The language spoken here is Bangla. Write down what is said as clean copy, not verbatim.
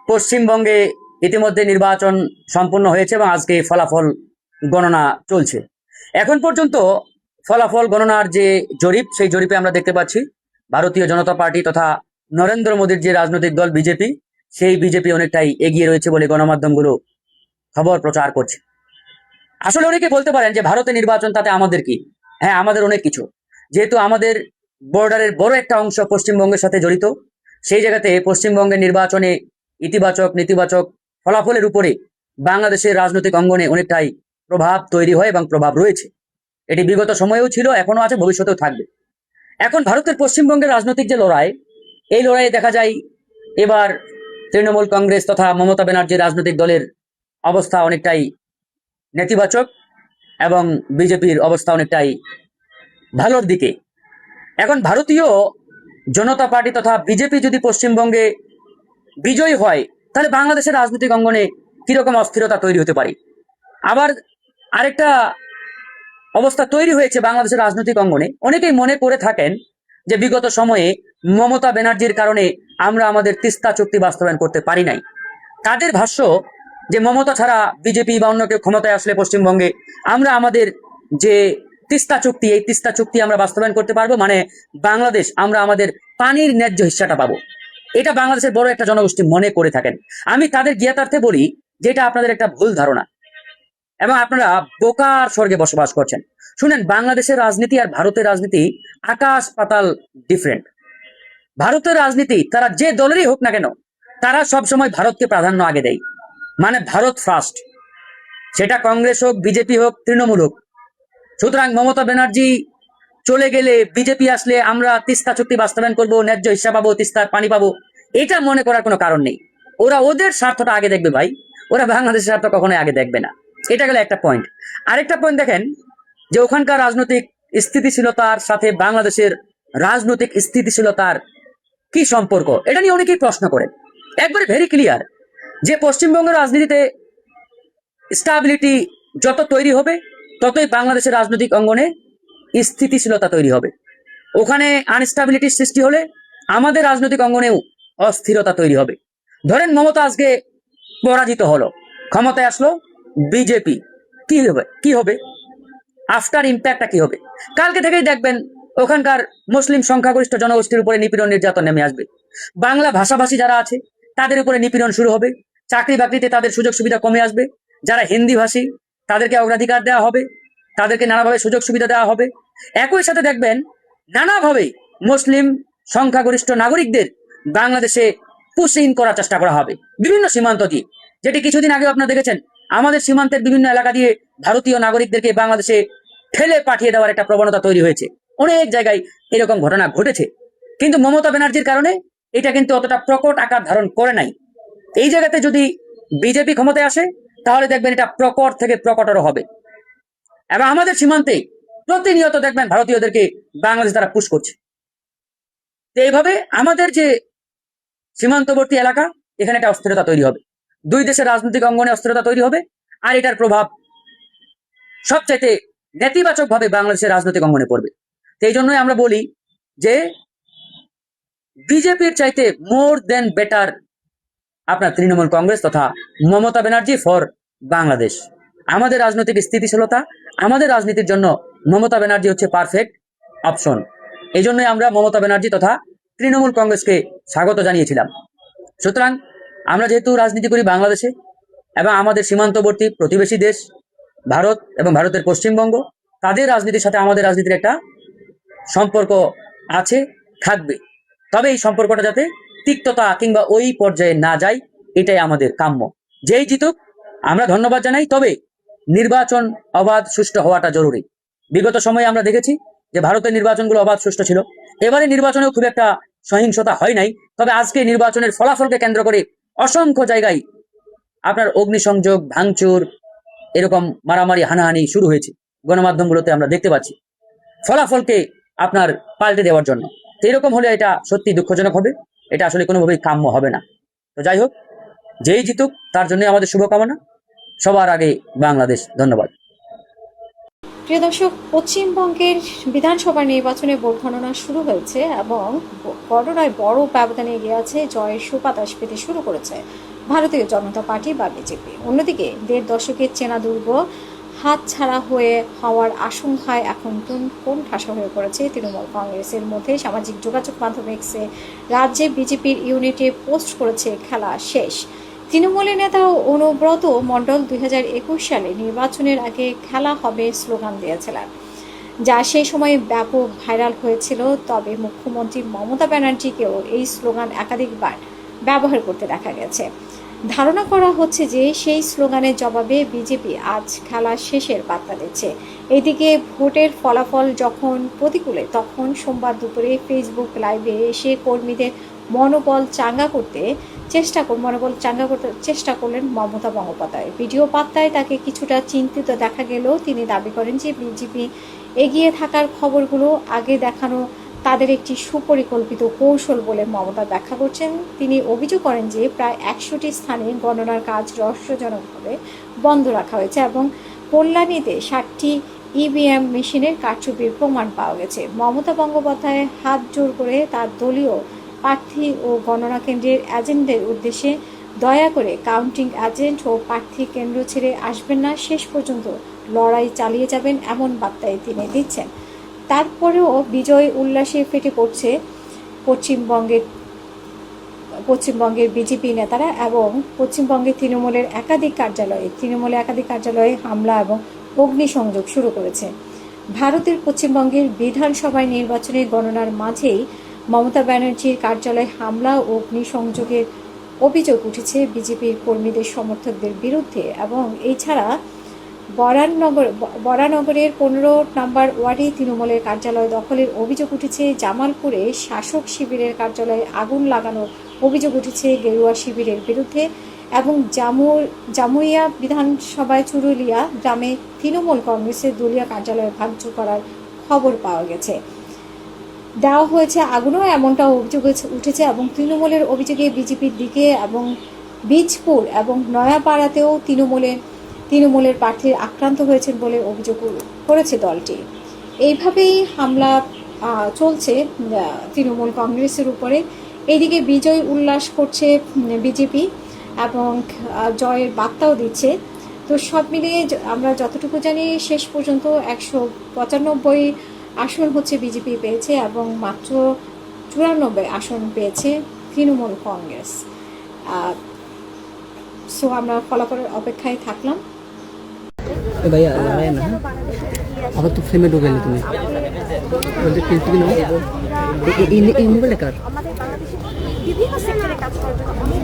পশ্চিমবঙ্গে ইতিমধ্যে নির্বাচন সম্পন্ন হয়েছে এবং আজকে ফলাফল গণনা চলছে। এখন পর্যন্ত ফলাফল গণনার যে জরিপ, সেই জরিপে আমরা দেখতে পাচ্ছি ভারতীয় জনতা পার্টি তথা নরেন্দ্র মোদীর যে রাজনৈতিক দল বিজেপি, সেই বিজেপি অনেকটাই এগিয়ে রয়েছে বলে গণমাধ্যমগুলো খবর প্রচার করছে। আসলে অনেকে বলতে পারেন যে ভারতে নির্বাচন, তাতে আমাদের কি? হ্যাঁ, আমাদের অনেক কিছু। যেহেতু আমাদের বর্ডারের বড় একটা অংশ পশ্চিমবঙ্গের সাথে জড়িত, সেই জায়গাতে পশ্চিমবঙ্গের নির্বাচনে ইতিবাচক নেতিবাচক ফলাফলের উপরে বাংলাদেশের রাজনৈতিক অঙ্গনে অনেকটাই প্রভাব তৈরি হয় এবং প্রভাব রয়েছে। এটি বিগত সময়েও ছিল, এখনো আছে, ভবিষ্যতেও থাকবে। এখন ভারতের পশ্চিমবঙ্গের রাজনৈতিক যে লড়াই, এই লড়াইয়ে দেখা যায় এবার তৃণমূল কংগ্রেস তথা মমতা ব্যানার্জির রাজনৈতিক দলের অবস্থা অনেকটাই নেতিবাচক এবং বিজেপির অবস্থা অনেকটাই ভালোর দিকে। এখন ভারতীয় জনতা পার্টি তথা বিজেপি যদি পশ্চিমবঙ্গে বিজয়ী হয়, তাহলে বাংলাদেশের রাজনৈতিক অঙ্গনে কিরকম অস্থিরতা তৈরি হতে পারে। আবার আরেকটা অবস্থা তৈরি হয়েছে বাংলাদেশের রাজনৈতিক অঙ্গনে। অনেকেই মনে করে থাকেন যে বিগত সময়ে মমতা ব্যানার্জির কারণে আমরা আমাদের তিস্তা চুক্তি বাস্তবায়ন করতে পারি নাই। তাদের ভাষ্য যে মমতা ছাড়া বিজেপি বা অন্য কেউ ক্ষমতায় আসলে পশ্চিমবঙ্গে আমরা আমাদের যে তিস্তা চুক্তি, এই তিস্তা চুক্তি আমরা বাস্তবায়ন করতে পারবো, মানে বাংলাদেশ আমরা আমাদের পানির ন্যায্য হিস্সাটা পাবো। এটা বাংলাদেশের বড় একটা জনগোষ্ঠী মনে করে থাকেন। আমি তাদের জ্ঞাতার্থে বলি যে এটা আপনাদের একটা ভুল ধারণা এবং আপনারা বোকার স্বর্গে বসবাস করছেন। শুনেন, বাংলাদেশের রাজনীতি আর ভারতের রাজনীতি আকাশ পাতাল ডিফারেন্ট। ভারতের রাজনীতি, তারা যে দলেরই হোক না কেন, তারা সবসময় ভারতকে প্রাধান্য আগে দেয়, মানে ভারত ফার্স্ট। সেটা কংগ্রেস হোক, বিজেপি হোক, তৃণমূল হোক। সুতরাং মমতা ব্যানার্জি চলে গেলে, বিজেপি আসলে আমরা তিস্তা চুক্তি বাস্তবায়ন করবো, ন্যায্য হিস্সা পাবো, তিস্তার পানি পাবো, এটা মনে করার কোনো কারণ নেই। ওরা ওদের স্বার্থটা আগে দেখবে ভাই, ওরা বাংলাদেশের স্বার্থ কখনোই আগে দেখবে না। এটা গেল একটা পয়েন্ট। আরেকটা পয়েন্ট দেখেন যে ওখানকার রাজনৈতিক স্থিতিশীলতার সাথে বাংলাদেশের রাজনৈতিক স্থিতিশীলতার কি সম্পর্ক, এটা নিয়ে অনেকেই প্রশ্ন করেন। একবারে ভেরি ক্লিয়ার যে পশ্চিমবঙ্গের রাজনীতিতে স্টাবিলিটি যত তৈরি হবে, ততই বাংলাদেশের রাজনৈতিক অঙ্গনে স্থিতিশীলতা তৈরি হবে। ওখানে আনস্টাবিলিটির সৃষ্টি হলে আমাদের রাজনৈতিক অঙ্গনেও অস্থিরতা তৈরি হবে। ধরেন মমতা আজকে পরাজিত হলো, ক্ষমতায় আসলো বিজেপি, কি হবে আফটার ইম্প্যাক্টটা কি হবে? কালকে থেকেই দেখবেন ওখানকার মুসলিম সংখ্যাগরিষ্ঠ জনগোষ্ঠীর উপরে নিপীড়ন নির্যাতন নেমে আসবে। বাংলা ভাষাভাষী যারা আছে তাদের উপরে নিপীড়ন শুরু হবে। চাকরি বাকরিতে তাদের সুযোগ সুবিধা কমে আসবে। যারা হিন্দি ভাষী তাদেরকে অগ্রাধিকার দেওয়া হবে, তাদেরকে নানাভাবে সুযোগ সুবিধা দেওয়া হবে। একই সাথে দেখবেন নানাভাবে মুসলিম সংখ্যাগরিষ্ঠ নাগরিকদের বাংলাদেশে পুশ ইন করার চেষ্টা করা হবে বিভিন্ন সীমান্ত দিয়ে। যেটি কিছুদিন আগে আপনারা দেখেছেন, আমাদের সীমান্তের বিভিন্ন এলাকা দিয়ে ভারতীয় নাগরিকদেরকে বাংলাদেশে ঠেলে পাঠিয়ে দেওয়ার একটা প্রবণতা তৈরি হয়েছে। অনেক জায়গায় এরকম ঘটনা ঘটেছে, কিন্তু মমতা ব্যানার্জির কারণে এটা কিন্তু অতটা প্রকট আকার ধারণ করে নাই। এই জায়গাতে যদি বিজেপি ক্ষমতায় আসে, তাহলে দেখবেন এটা প্রকট থেকে প্রকটরও হবে। এবং আমাদের সীমান্তে প্রতিনিয়ত দেখবেন ভারতীয়দেরকে বাংলাদেশ দ্বারা পুশ করছে। এইভাবে আমাদের যে সীমান্তবর্তী এলাকা, এখানে একটা অস্থিরতা তৈরি হবে। দুই দেশের রাজনৈতিক অঙ্গনে অস্থিরতা তৈরি হবে, আর এটার প্রভাব সবচাইতে নেতিবাচক ভাবে বাংলাদেশের রাজনৈতিক অঙ্গনে পড়বে। এই জন্যই আমরা বলি যে বিজেপির চাইতে মোর দেন বেটার আপনার তৃণমূল কংগ্রেস তথা মমতা ব্যানার্জি ফর বাংলাদেশ। আমাদের রাজনৈতিক স্থিতিশীলতা, আমাদের রাজনীতির জন্য মমতা ব্যানার্জি হচ্ছে পারফেক্ট অপশন। এই জন্যই আমরা মমতা ব্যানার্জি তথা তৃণমূল কংগ্রেসকে স্বাগত জানিয়েছিলাম। সুতরাং আমরা যেহেতু রাজনীতি করি বাংলাদেশে এবং আমাদের সীমান্তবর্তী প্রতিবেশী দেশ ভারত এবং ভারতের পশ্চিমবঙ্গ, তাদের রাজনীতির সাথে আমাদের রাজনীতির একটা সম্পর্ক আছে, থাকবে। তবে এই সম্পর্কটা যাতে তিক্ততা কিংবা ওই পর্যায়ে না যায়, এটাই আমাদের কাম্য। যেই জিতুক আমরা ধন্যবাদ জানাই, তবে নির্বাচন অবাধ সুষ্ঠু হওয়াটা জরুরি। বিগত সময়ে আমরা দেখেছি যে ভারতের নির্বাচনগুলো অবাধ সুষ্ঠু ছিল। এবারে নির্বাচনেও খুব একটা সহিংসতা হয় নাই, তবে আজকে নির্বাচনের ফলাফলকে কেন্দ্র করে অসংখ্য জায়গায় আপনার অগ্নিসংযোগ, ভাঙচুর, এরকম মারামারি, হানাহানি শুরু হয়েছে। গণমাধ্যমগুলোতে আমরা দেখতে পাচ্ছি ফলাফলকে আপনার পাল্টে দেওয়ার জন্য। তো এরকম হলে এটা সত্যি দুঃখজনক হবে, এটা আসলে কোনোভাবেই কাম্য হবে না। তো যাই হোক, যেই জিতুক তার জন্য আমাদের শুভকামনা। সবার আগে বাংলাদেশ। ধন্যবাদ। প্রিয় দর্শক, পশ্চিমবঙ্গের বিধানসভা নির্বাচনে ভোট গণনা শুরু হয়েছে এবং গণনায় বড় ব্যবধানে এগিয়ে আছে, জয়ের সুবাতাস পেতে শুরু করেছে ভারতীয় জনতা পার্টি বা বিজেপি। অন্যদিকে 1.5 দশকের চেনা দুর্গ হাতছাড়া হওয়ার আশঙ্কায় এখন কোণঠাসা হয়ে পড়েছে তৃণমূল কংগ্রেসের মধ্যে। সামাজিক যোগাযোগ মাধ্যম এক্সে রাজ্যে বিজেপির ইউনিটে পোস্ট করেছে খেলা শেষ। তৃণমূলের নেতা অনুব্রত মণ্ডল 2021 সালে নির্বাচনের আগে খেলা হবে স্লোগান দিয়েছিলেন, যা সেই সময় ব্যাপক ভাইরাল হয়েছিল। তবে মুখ্যমন্ত্রী মমতা ব্যানার্জিকেও এই স্লোগান একাধিকবার ব্যবহার করতে দেখা গেছে। ধারণা করা হচ্ছে যে সেই স্লোগানের জবাবে বিজেপি আজ খেলা শেষের বার্তা দিচ্ছে। এদিকে ভোটের ফলাফল যখন প্রতিকূলে, তখন সোমবার দুপুরে ফেসবুক লাইভে এসে কর্মীদের মনোবল চাঙ্গা করতে চেষ্টা করলেন মমতা বন্দ্যোপাধ্যায়। ভিডিও বার্তায় তাকে কিছুটা চিন্তিত দেখা গেলেও তিনি দাবি করেন যে বিজেপি এগিয়ে থাকার খবরগুলো আগে দেখানো তাদের একটি সুপরিকল্পিত কৌশল বলে মমতা ব্যাখ্যা করছেন। তিনি অভিযোগ করেন যে প্রায় 100টি স্থানে গণনার কাজ রহস্যজনকভাবে বন্ধ রাখা হয়েছে এবং কল্যাণীতে 60টি ইভিএম মেশিনের কারচুপির প্রমাণ পাওয়া গেছে। মমতা বন্দ্যোপাধ্যায় হাত জোর করে তার দলীয় প্রার্থী ও গণনা কেন্দ্রের এজেন্টদের উদ্দেশ্যে দয়া করে কাউন্টিং এজেন্ট ও প্রার্থী কেন্দ্র ছেড়ে আসবেন না, শেষ পর্যন্ত লড়াই চালিয়ে যাবেন, এমন বার্তায় তিনি দিচ্ছেন। তারপরেও বিজয় উল্লাসে ফেটে পড়ছে পশ্চিমবঙ্গের বিজেপি নেতারা এবং পশ্চিমবঙ্গের তৃণমূলের একাধিক কার্যালয়ে হামলা এবং অগ্নিসংযোগ শুরু করেছে। ভারতের পশ্চিমবঙ্গের বিধানসভায় নির্বাচনী গণনার মাঝেই মমতা ব্যানার্জির কার্যালয়ে হামলা ও অগ্নিসংযোগের অভিযোগ উঠেছে বিজেপির কর্মীদের সমর্থকদের বিরুদ্ধে। এবং এছাড়া বরানগরের 15 নম্বর ওয়ার্ডে তৃণমূলের কার্যালয় দখলের অভিযোগ উঠেছে। জামালপুরে শাসক শিবিরের কার্যালয়ে আগুন লাগানোর অভিযোগ উঠেছে গেরুয়া শিবিরের বিরুদ্ধে এবং জামুরিয়া বিধানসভায় চুরুলিয়া গ্রামে তৃণমূল কংগ্রেসের দলীয় কার্যালয়ে ভাঙচুর করার খবর পাওয়া গেছে। দেওয়া হয়েছে আগুনও, এমনটা অভিযোগ উঠেছে এবং তৃণমূলের অভিযোগে বিজেপির দিকে এবং বীজপুর এবং নয়াপাড়াতেও তৃণমূলের প্রার্থী আক্রান্ত হয়েছেন বলে অভিযোগ করেছে দলটি। এইভাবেই হামলা চলছে তৃণমূল কংগ্রেসের উপরে। এইদিকে বিজয় উল্লাস করছে বিজেপি এবং জয়ের বার্তাও দিচ্ছে। তো সব মিলিয়ে আমরা যতটুকু জানি শেষ পর্যন্ত 195 আসন হচ্ছে বিজেপি পেয়েছে এবং মাত্র 94 আসন পেয়েছে তৃণমূল কংগ্রেস। সো আমরা ফলাফলের অপেক্ষায় থাকলাম। भैया लड़ाई ना अब तो फिल्म में डूबे तुम्हें বলতে কিন্তু না এই মোবাইলটা কার আমাদের বাংলাদেশে বিভিন্ন সেক্টরে কাজ করার জন্য অনেক